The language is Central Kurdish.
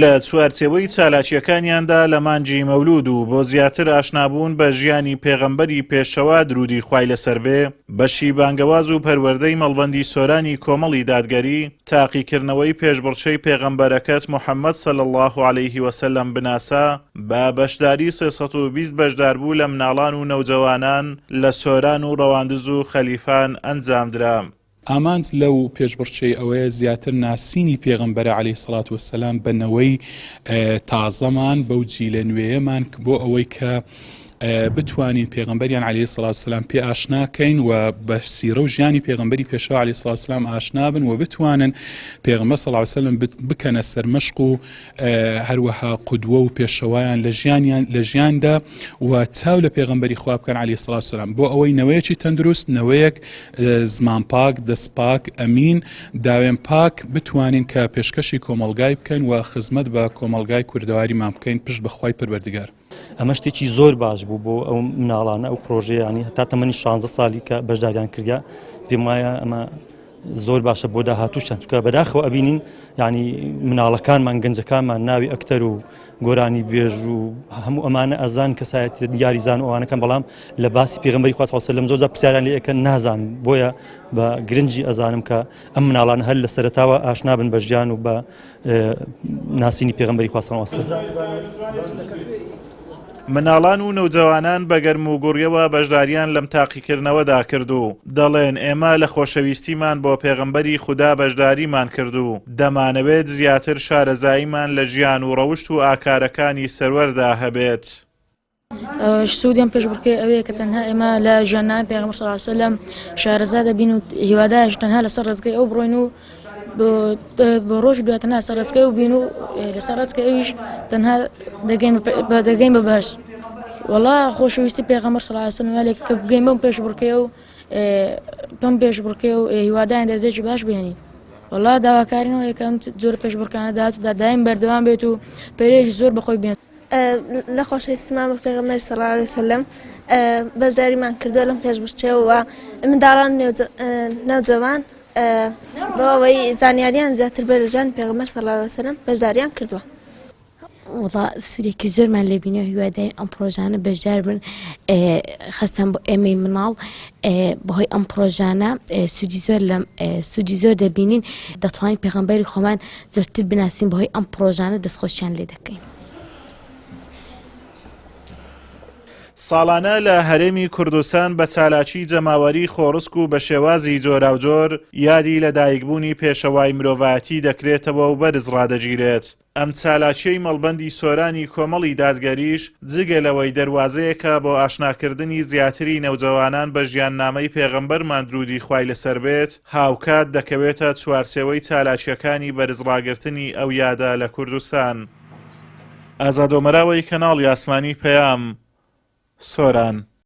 لە چوارچێوەی چالاکیەکانیاندا لە مانگی مەولود و بۆ زیاتر ئاشنابوون بە ژیانی پێغەمبەری پێشەوا درودی خوای لەسەر بێ، بەشی بانگەواز و پەروەردەی مەڵبەندی سۆرانی کۆمەڵی دادگەری تاقیکردنەوەی پێشبڕچەی پێغەمبەرەکەت محەممەد صلی الله عليه وسلم بناسا بە بەشداری 320 بەشدار بوو لە مناڵان و نەوجەوانان لە سۆران و ڕەواندز و خەلیفان ئەنجامدرا. ئامانج لەو پێشبڕچەی ئەوەیە زیاتر ناسینی پێغەمبەر عەلەیهی سەڵات وەسەلام بنەوەی تازەمان بەو جیلە نوێیەمان بۆ ئەوەی کە بتوانین پێغەمبەریان عەلەیهی سەڵات وەسەلام پێ ئاشناکەین و بە سیرە و ژیانی پێغەمبەری پێشەوا عەلەیهی سەڵات وەسەلام ئاشنا بن و بتوانن پێغەمبەر صلی الله علیه وسلم بکەنە سەرمەشق و هەروەها قودوە و پێشەوایان لە ژیاندا و چاو لە پێغەمبەری خوا بکەن عەلەیهی سەڵات وەسەلام بۆ ئەوەی نەوەیەکی تەندروست، نەوەیەک زمان پاک، دەست پاک، ئەمین، داوێن پاک بتوانین کە پێشکەشی کۆمەڵگای بکەین و خزمەت بە کۆمەڵگای کوردەواریمان بکەین پشت بە خوای پەروەردگار. ئەمە شتێکی زۆر باش بوو بۆ ئەو مناڵانە ئەو پرۆژەیانی هەتا تەمەنی 16 ساڵی کە بەشداریان کردیا پێم وایە ئەمە زۆر باشە بۆ داهاتووشان، چونکە بەداخەوە ئەبینین ینی مناڵەکانمان گەنجەکانمان ناوی ئەکتەر و گۆرانی بێژ و هەموو ئەمانە ئەزان کەسایەتی دیاریزان و ئەوانەکان، بەڵام لە باسی پێغەمبەری خوا صلی الله علیه و سلم زۆر پرسیاریان لێ ئەکەن نازان، بۆیە بە گرنگی ئەزانم کە ئەم مناڵان هەر لە سەرەتاوە ئاشنا بن بە ژیان و بە ناسینی پێغەمبەری خوا صلی الله علیه و سلم. مناڵان و نەوجەوانان بە گەرم و گوڕیەوە بەشداریان لەم تاقیکردنەوەدا کردو، دەڵێن ئێمە لە خۆشەویستیمان بۆ پێغەمبەری خوددا بەشداریمان کردو، دەمانەوێت زیاتر شارەزاییمان لە ژیان و ڕەوشت و ئاکارەکانی سەروەردا هەبێت. سوودیان پێشبڕکێ ئەوەیە کە تەنها ئێمە لە ژیاننامەی پێغەمبەر صلی الله علیه وسلم شارەزا دەبین و هیوادارش تەنها لەسەر ڕێزگای ئەو بڕۆین و بۆ ڕۆژ دوای تەنها لەسەر ڕێزگای و بین و لەسەر ڕێزگای ئەویش تەنها دەگەین بە باش. وەڵا خۆشەویستی پێغەمبەر صلی الله علیه وسلم لێک کە بگەین بەم پێشبڕکێ و بەم پێشبڕکێ و هیوادارین دەرجێکی باش بهێنین. وەڵا داواکارینەوە یەکەم زۆر پێشبڕکانە داهاتوودا دایم بەردەوام بێت و پەیرێژی زۆر بەخۆی بێت. لە خۆشەویستیمان بە پێغەمبەر صلی الله علیه وسلم بەشداریمان کردووە لەم پێشبڕچێەوە منداڵان نەوجەوان بۆ ئەوەی زانیاریان زیاتر بێت لە ژیانی پێغەمبەر صلی الله علیه وسلم بەشداریان کردووە. وڵا سوودێکی زۆرمان لێبینەوە، هیوادارین ئەم پرۆژانە بەشدار بن خەستان بۆ ئێمەی مناڵ بەهۆی ئەم پرۆژانە سوودی زۆر دەبینین، دەتوانین پێغەمبەری خۆمان زۆرتر بناسین بەهۆی ئەم پرۆژانە دەستخۆشیان لێ دەکەین. ساڵانە لە هەرێمی کوردستان بە چالاکی جەماوەری خۆڕسک و بە شێوازی جۆراوجۆر یادی لە دایکبوونی پێشەوای مرۆڤایەتی دەکرێتەوە و بەرز ڕادەگیرێت. ئەم چالاکیەی مەڵبەندی سۆرانی کۆمەڵی دادگەریش جگە لەوەی دەواازەیەکە بۆ ئاشناکردنی زیاتری نەوجەوانان بە ژیاننامەی پێغەمبەرمان درودی خوای لەسەر بێت، هاوکات دەکەوێتە چوارچێوەی چالاکیەکانی بەرزڕاگرتنی ئەو یادە لە کوردستان. ئازادۆمەراوەی کەناڵی ئاسمانی پەیام، سۆران.